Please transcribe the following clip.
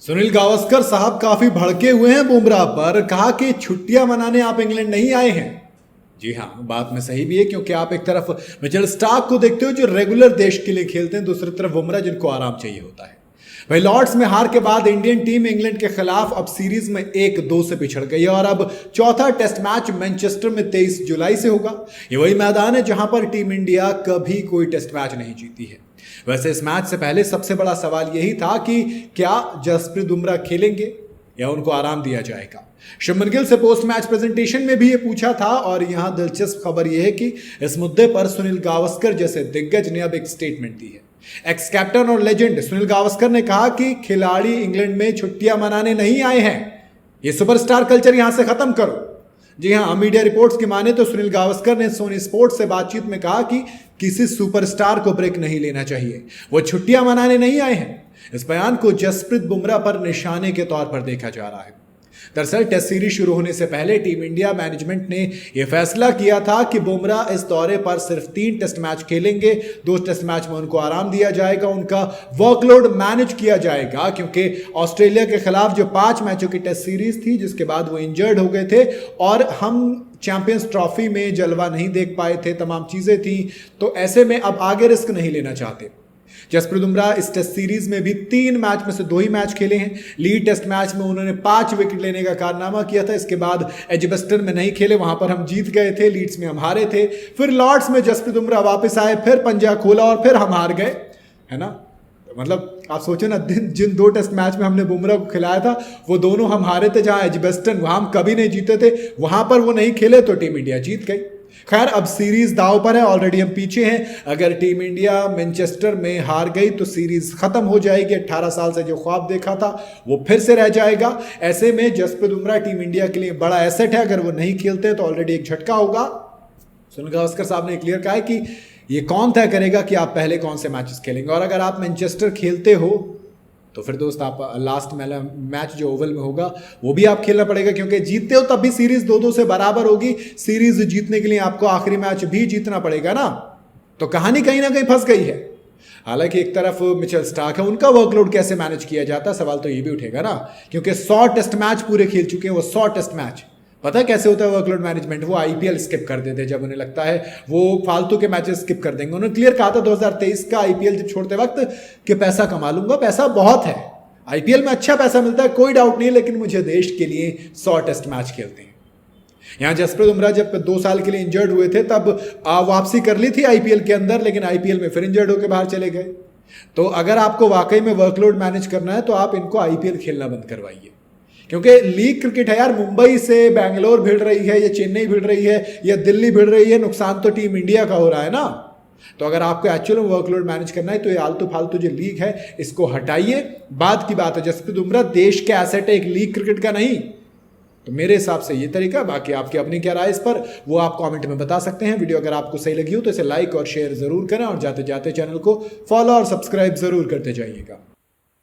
सुनील गावस्कर साहब काफी भड़के हुए हैं बुमराह पर। कहा कि छुट्टियां मनाने आप इंग्लैंड नहीं आए हैं। जी हाँ, बात में सही भी है, क्योंकि आप एक तरफ मिचेल स्टार्क को देखते हो जो रेगुलर देश के लिए खेलते हैं, दूसरी तरफ बुमराह जिनको आराम चाहिए होता है। वही लॉर्ड्स में हार के बाद इंडियन टीम इंग्लैंड के खिलाफ अब सीरीज में 1-2 से पिछड़ गई है और अब चौथा टेस्ट मैच मैनचेस्टर में 23 जुलाई से होगा। ये वही मैदान है जहां पर टीम इंडिया कभी कोई टेस्ट मैच नहीं जीती है। वैसे इस मैच से पहले सबसे बड़ा सवाल यही था कि क्या जसप्रीत बुमराह खेलेंगे या उनको आराम दिया जाएगा। शुभमन गिल से पोस्ट मैच प्रेजेंटेशन में भी ये पूछा था और यहां दिलचस्प खबर यह है कि इस मुद्दे पर सुनील गावस्कर जैसे दिग्गज ने अब एक स्टेटमेंट दी है। एक्स कैप्टन और लेजेंड सुनील गावस्कर ने कहा कि खिलाड़ी इंग्लैंड में छुट्टियां मनाने नहीं आए हैं, ये सुपरस्टार कल्चर यहां से खत्म करो। जी हां, मीडिया रिपोर्ट्स की माने तो सुनील गावस्कर ने सोनी स्पोर्ट्स से बातचीत में कहा कि किसी सुपरस्टार को ब्रेक नहीं लेना चाहिए, वो छुट्टियां मनाने नहीं आए हैं। इस बयान को जसप्रीत बुमराह पर निशाने के तौर पर देखा जा रहा है। दरअसल टेस्ट सीरीज शुरू होने से पहले टीम इंडिया मैनेजमेंट ने यह फैसला किया था कि बुमराह इस दौरे पर सिर्फ 3 टेस्ट मैच खेलेंगे। 2 टेस्ट मैच में उनको आराम दिया जाएगा, उनका वर्कलोड मैनेज किया जाएगा, क्योंकि ऑस्ट्रेलिया के खिलाफ जो 5 मैचों की टेस्ट सीरीज थी जिसके बाद वो इंजर्ड हो गए थे और हम चैंपियंस ट्रॉफी में जलवा नहीं देख पाए थे, तमाम चीजें थी, तो ऐसे में अब आगे रिस्क नहीं लेना चाहते। जसप्रीत बुमराह इस टेस्ट सीरीज में भी 3 मैच में से 2 ही मैच खेले हैं। लीड टेस्ट मैच में उन्होंने 5 विकेट लेने का कारनामा किया था। इसके बाद एजबेस्टन में नहीं खेले, वहां पर हम जीत गए थे, लीड्स में हम हारे थे। फिर लॉर्ड्स में जसप्रीत बुमराह वापस आए, फिर पंजा खोला और फिर हम हार गए, है ना। मतलब आप सोचे ना, जिन 2 टेस्ट मैच में हमने बुमराह को खिलाया था वो दोनों हम हारे थे। जहां एजबेस्टन वहां हम कभी नहीं जीते थे, वहां पर वो नहीं खेले तो टीम इंडिया जीत गई। खैर, अब सीरीज दांव पर है, ऑलरेडी हम पीछे हैं। अगर टीम इंडिया मैनचेस्टर में हार गई तो सीरीज खत्म हो जाएगी। 18 साल से जो ख्वाब देखा था वो फिर से रह जाएगा। ऐसे में जसप्रीत बुमराह टीम इंडिया के लिए बड़ा एसेट है। अगर वो नहीं खेलते हैं तो ऑलरेडी एक झटका होगा। सुनील गावस्कर साहब ने क्लियर कहा है कि ये कौन तय करेगा कि आप पहले कौन से मैचेस खेलेंगे, और अगर आप मैनचेस्टर खेलते हो तो फिर दोस्त आप लास्ट मैच जो ओवल में होगा वो भी आप खेलना पड़ेगा, क्योंकि जीतते हो तब भी सीरीज 2-2 से बराबर होगी। सीरीज जीतने के लिए आपको आखिरी मैच भी जीतना पड़ेगा ना, तो कहानी कहीं ना कहीं फंस गई है। हालांकि एक तरफ मिचेल स्टार्क है, उनका वर्कलोड कैसे मैनेज किया जाता है सवाल तो ये भी उठेगा ना, क्योंकि 100 टेस्ट मैच पूरे खेल चुके हैं वो। 100 टेस्ट मैच पता है कैसे होता है वर्कलोड मैनेजमेंट। वो आईपीएल स्किप कर देते हैं जब उन्हें लगता है वो फालतू के मैचेस स्किप कर देंगे। उन्होंने क्लियर कहा था 2023 का आईपीएल जब छोड़ते वक्त कि पैसा कमा लूंगा, पैसा बहुत है, आईपीएल में अच्छा पैसा मिलता है, कोई डाउट नहीं, लेकिन मुझे देश के लिए 100 टेस्ट मैच खेलते हैं। यहां जसप्रीत बुमराह जब 2 साल के लिए इंजर्ड हुए थे तब वापसी कर ली थी आईपीएल के अंदर, लेकिन आईपीएल में फिर इंजर्ड होकर बाहर चले गए। तो अगर आपको वाकई में वर्कलोड मैनेज करना है तो आप इनको आईपीएल खेलना बंद करवाइए, क्योंकि लीग क्रिकेट है यार। मुंबई से बैंगलोर भिड़ रही है या चेन्नई भिड़ रही है या दिल्ली भिड़ रही है, नुकसान तो टीम इंडिया का हो रहा है ना। तो अगर आपको एक्चुअल में वर्कलोड मैनेज करना है तो ये आलतू फालतू जो लीग है इसको हटाइए। बात की बात है, जसप्रीत बुमराह देश के एसेट है, एक लीग क्रिकेट का नहीं। तो मेरे हिसाब से ये तरीका, बाकी आपकी अपनी क्या राय इस पर वो आप कमेंट में बता सकते हैं। वीडियो अगर आपको सही लगी हो तो इसे लाइक और शेयर जरूर करें और जाते जाते चैनल को फॉलो और सब्सक्राइब जरूर करते जाइएगा।